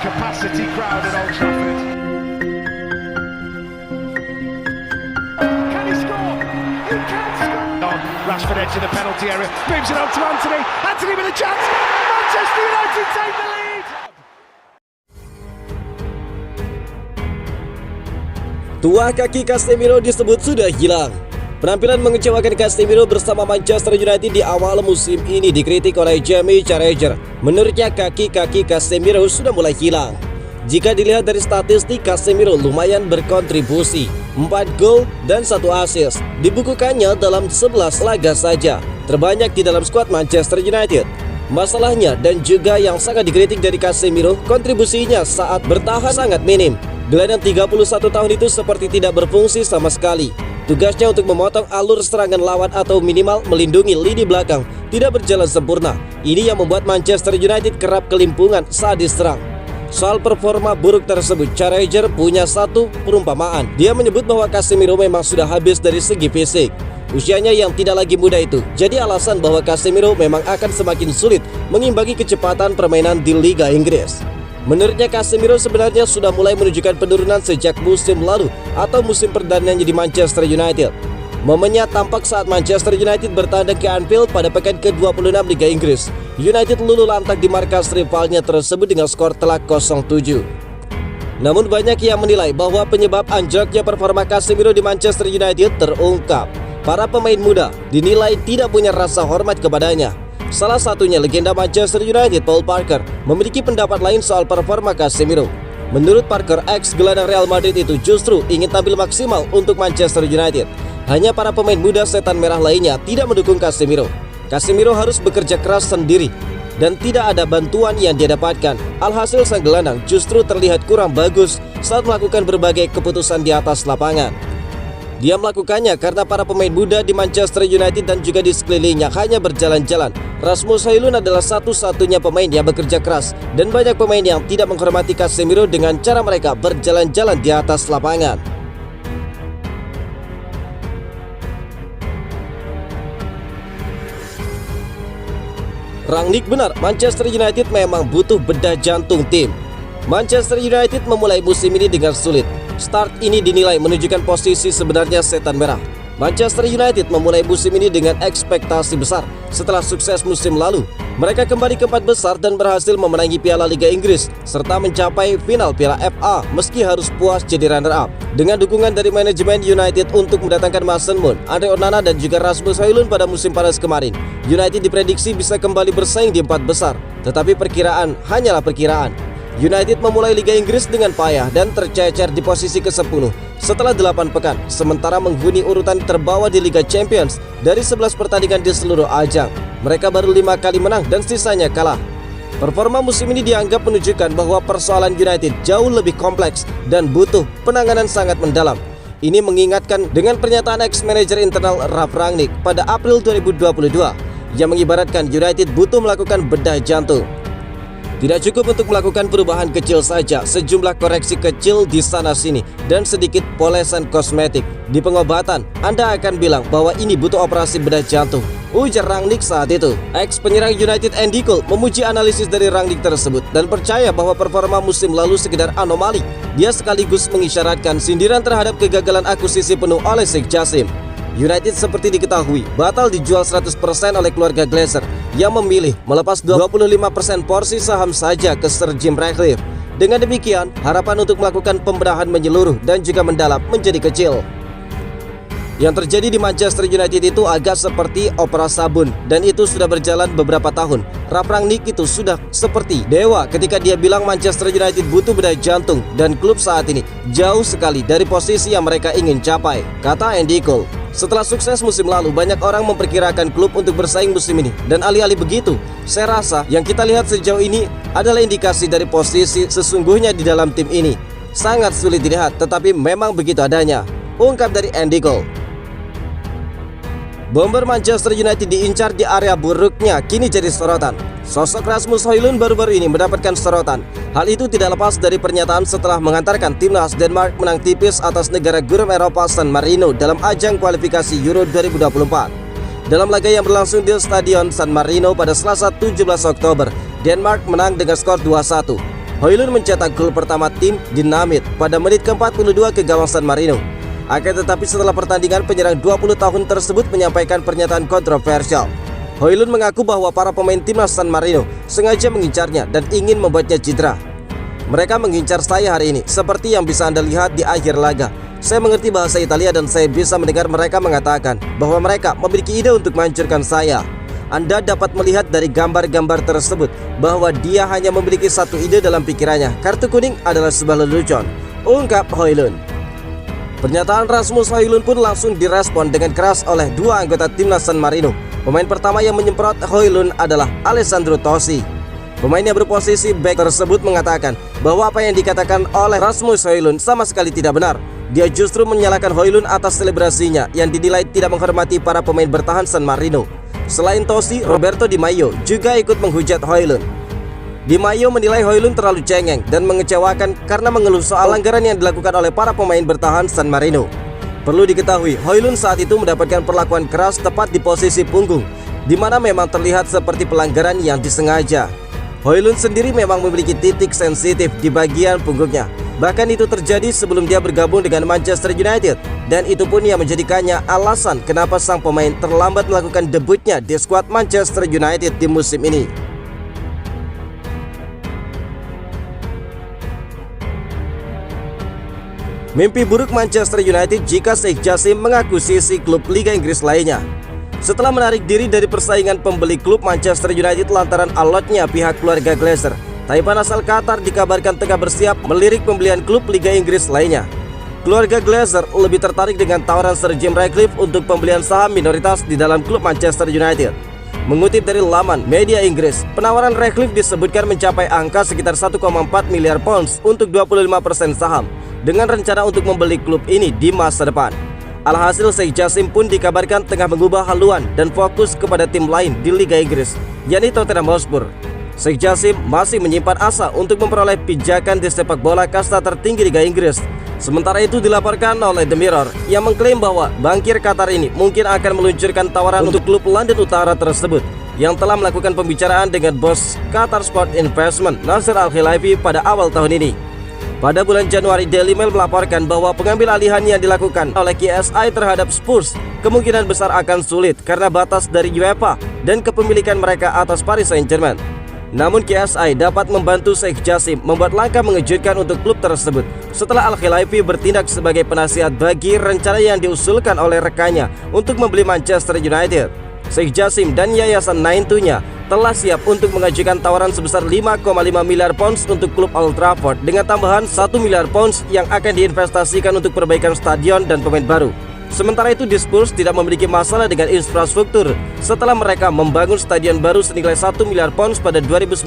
capacity crowd at Old Trafford. Can he score? He can score! On, Rashford edge of the penalty area, moves it on to Anthony. Anthony with a chance. Manchester United take the lead. Tua kaki Casemiro disebut sudah hilang. Penampilan mengecewakan Casemiro bersama Manchester United di awal musim ini dikritik oleh Jamie Carragher. Menurutnya kaki-kaki Casemiro sudah mulai hilang. Jika dilihat dari statistik, Casemiro lumayan berkontribusi, 4 gol dan 1 assist. Dibukukannya dalam 11 laga saja, terbanyak di dalam skuad Manchester United. Masalahnya dan juga yang sangat dikritik dari Casemiro, kontribusinya saat bertahan sangat minim. Gelandang 31 tahun itu seperti tidak berfungsi sama sekali. Tugasnya untuk memotong alur serangan lawan atau minimal melindungi lini belakang tidak berjalan sempurna. Ini yang membuat Manchester United kerap kelimpungan saat diserang. Soal performa buruk tersebut, Carragher punya satu perumpamaan. Dia menyebut bahwa Casemiro memang sudah habis dari segi fisik. Usianya yang tidak lagi muda itu jadi alasan bahwa Casemiro memang akan semakin sulit mengimbangi kecepatan permainan di Liga Inggris. Menurutnya Casemiro sebenarnya sudah mulai menunjukkan penurunan sejak musim lalu atau musim perdananya di Manchester United. Momennya tampak saat Manchester United bertandang ke Anfield pada pekan ke-26 Liga Inggris. United luluh lantak di markas rivalnya tersebut dengan skor telak 0-7. Namun banyak yang menilai bahwa penyebab anjloknya performa Casemiro di Manchester United terungkap. Para pemain muda dinilai tidak punya rasa hormat kepadanya. Salah satunya legenda Manchester United Paul Parker memiliki pendapat lain soal performa Casemiro. Menurut Parker, ex-gelandang Real Madrid itu justru ingin tampil maksimal untuk Manchester United. Hanya para pemain muda setan merah lainnya tidak mendukung Casemiro. Casemiro harus bekerja keras sendiri dan tidak ada bantuan yang dia dapatkan. Alhasil sang gelandang justru terlihat kurang bagus saat melakukan berbagai keputusan di atas lapangan. Dia melakukannya karena para pemain muda di Manchester United dan juga di sekelilingnya hanya berjalan-jalan. Rasmus Højlund adalah satu-satunya pemain yang bekerja keras dan banyak pemain yang tidak menghormati Casemiro dengan cara mereka berjalan-jalan di atas lapangan. Rangnick benar, Manchester United memang butuh bedah jantung tim. Manchester United memulai musim ini dengan sulit. Start ini dinilai menunjukkan posisi sebenarnya setan merah. Manchester United memulai musim ini dengan ekspektasi besar. Setelah sukses musim lalu, mereka kembali ke 4 besar dan berhasil memenangi Piala Liga Inggris serta mencapai final Piala FA meski harus puas jadi runner-up. Dengan dukungan dari manajemen United untuk mendatangkan Mason Mount, Andre Onana dan juga Rasmus Højlund pada musim panas kemarin, United diprediksi bisa kembali bersaing di 4 besar. Tetapi perkiraan hanyalah perkiraan. United memulai Liga Inggris dengan payah dan tercecer di posisi ke-10 setelah 8 pekan, sementara menghuni urutan terbawah di Liga Champions dari 11 pertandingan di seluruh ajang. Mereka baru 5 kali menang dan sisanya kalah. Performa musim ini dianggap menunjukkan bahwa persoalan United jauh lebih kompleks dan butuh penanganan sangat mendalam. Ini mengingatkan dengan pernyataan ex-manajer internal Ralf Rangnick pada April 2022 yang mengibaratkan United butuh melakukan bedah jantung. Tidak cukup untuk melakukan perubahan kecil saja, sejumlah koreksi kecil di sana-sini dan sedikit polesan kosmetik. Di pengobatan, Anda akan bilang bahwa ini butuh operasi bedah jantung, ujar Rangnick saat itu. Ex-penyerang United Andy Cole memuji analisis dari Rangnick tersebut dan percaya bahwa performa musim lalu sekedar anomali. Dia sekaligus mengisyaratkan sindiran terhadap kegagalan akuisisi penuh oleh Sheikh Jassim. United seperti diketahui batal dijual 100% oleh keluarga Glazer yang memilih melepas 25% porsi saham saja ke Sir Jim Ratcliffe. Dengan demikian, harapan untuk melakukan pembenahan menyeluruh dan juga mendalam menjadi kecil. Yang terjadi di Manchester United itu agak seperti opera sabun dan itu sudah berjalan beberapa tahun. Ralf Rangnick itu sudah seperti dewa ketika dia bilang Manchester United butuh bedah jantung dan klub saat ini jauh sekali dari posisi yang mereka ingin capai, kata Andy Cole. Setelah sukses musim lalu, banyak orang memperkirakan klub untuk bersaing musim ini. Dan alih-alih begitu, saya rasa yang kita lihat sejauh ini adalah indikasi dari posisi sesungguhnya di dalam tim ini. Sangat sulit dilihat, tetapi memang begitu adanya, ungkap dari Andy Cole. Bomber Manchester United diincar di area buruknya kini jadi sorotan. Sosok Rasmus Højlund baru-baru ini mendapatkan sorotan. Hal itu tidak lepas dari pernyataan setelah mengantarkan timnas Denmark menang tipis atas negara gurun Eropa San Marino dalam ajang kualifikasi Euro 2024. Dalam laga yang berlangsung di Stadion San Marino pada Selasa 17 Oktober, Denmark menang dengan skor 2-1. Højlund mencetak gol pertama tim Dinamit pada menit ke-42 ke gawang San Marino. Akan tetapi setelah pertandingan, penyerang 20 tahun tersebut menyampaikan pernyataan kontroversial. Højlund mengaku bahwa para pemain timnas San Marino sengaja mengincarnya dan ingin membuatnya cedera. Mereka mengincar saya hari ini, seperti yang bisa Anda lihat di akhir laga. Saya mengerti bahasa Italia dan saya bisa mendengar mereka mengatakan bahwa mereka memiliki ide untuk menghancurkan saya. Anda dapat melihat dari gambar-gambar tersebut bahwa dia hanya memiliki satu ide dalam pikirannya. Kartu kuning adalah sebuah lelucon, ungkap Højlund. Pernyataan Rasmus Højlund pun langsung direspon dengan keras oleh dua anggota timnas San Marino. Pemain pertama yang menyemprot Højlund adalah Alessandro Tosi. Pemain yang berposisi back tersebut mengatakan bahwa apa yang dikatakan oleh Rasmus Højlund sama sekali tidak benar. Dia justru menyalahkan Højlund atas selebrasinya yang dinilai tidak menghormati para pemain bertahan San Marino. Selain Tosi, Roberto Di Maio juga ikut menghujat Højlund. Di Maio menilai Højlund terlalu cengeng dan mengecewakan karena mengeluh soal pelanggaran yang dilakukan oleh para pemain bertahan San Marino. Perlu diketahui, Højlund saat itu mendapatkan perlakuan keras tepat di posisi punggung, di mana memang terlihat seperti pelanggaran yang disengaja. Højlund sendiri memang memiliki titik sensitif di bagian punggungnya. Bahkan itu terjadi sebelum dia bergabung dengan Manchester United, dan itu pun yang menjadikannya alasan kenapa sang pemain terlambat melakukan debutnya di skuad Manchester United di musim ini. Mimpi buruk Manchester United jika Sheikh Jassim mengakuisisi klub Liga Inggris lainnya. Setelah menarik diri dari persaingan pembeli klub Manchester United lantaran alotnya pihak keluarga Glazer, Taipan asal Qatar dikabarkan tengah bersiap melirik pembelian klub Liga Inggris lainnya. Keluarga Glazer lebih tertarik dengan tawaran Sir Jim Ratcliffe untuk pembelian saham minoritas di dalam klub Manchester United. Mengutip dari laman media Inggris, penawaran Ratcliffe disebutkan mencapai angka sekitar 1,4 miliar pounds untuk 25% saham, dengan rencana untuk membeli klub ini di masa depan. Alhasil, Sheikh Jassim pun dikabarkan tengah mengubah haluan dan fokus kepada tim lain di Liga Inggris, yakni Tottenham Hotspur. Sheikh Jassim masih menyimpan asa untuk memperoleh pijakan di sepak bola kasta tertinggi Liga Inggris. Sementara itu dilaporkan oleh The Mirror yang mengklaim bahwa bankir Qatar ini mungkin akan meluncurkan tawaran untuk klub London Utara tersebut yang telah melakukan pembicaraan dengan bos Qatar Sport Investment Nasser Al-Khelaifi pada awal tahun ini. Pada bulan Januari, Daily Mail melaporkan bahwa pengambil alihan yang dilakukan oleh KSI terhadap Spurs kemungkinan besar akan sulit karena batas dari UEFA dan kepemilikan mereka atas Paris Saint-Germain. Namun KSI dapat membantu Sheikh Jassim membuat langkah mengejutkan untuk klub tersebut setelah Al-Khelaifi bertindak sebagai penasihat bagi rencana yang diusulkan oleh rekannya untuk membeli Manchester United. Sheikh Jassim dan Yayasan Naintunya telah siap untuk mengajukan tawaran sebesar 5,5 miliar pounds untuk klub Old Trafford dengan tambahan 1 miliar pounds yang akan diinvestasikan untuk perbaikan stadion dan pemain baru. Sementara itu, Spurs tidak memiliki masalah dengan infrastruktur setelah mereka membangun stadion baru senilai 1 miliar pounds pada 2019.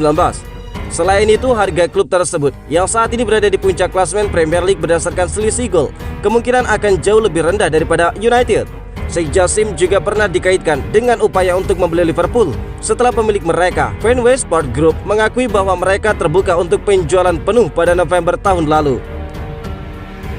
Selain itu, harga klub tersebut yang saat ini berada di puncak klasemen Premier League berdasarkan selisih gol kemungkinan akan jauh lebih rendah daripada United. Sheikh Jassim juga pernah dikaitkan dengan upaya untuk membeli Liverpool setelah pemilik mereka, Fenway Sport Group, mengakui bahwa mereka terbuka untuk penjualan penuh pada November tahun lalu.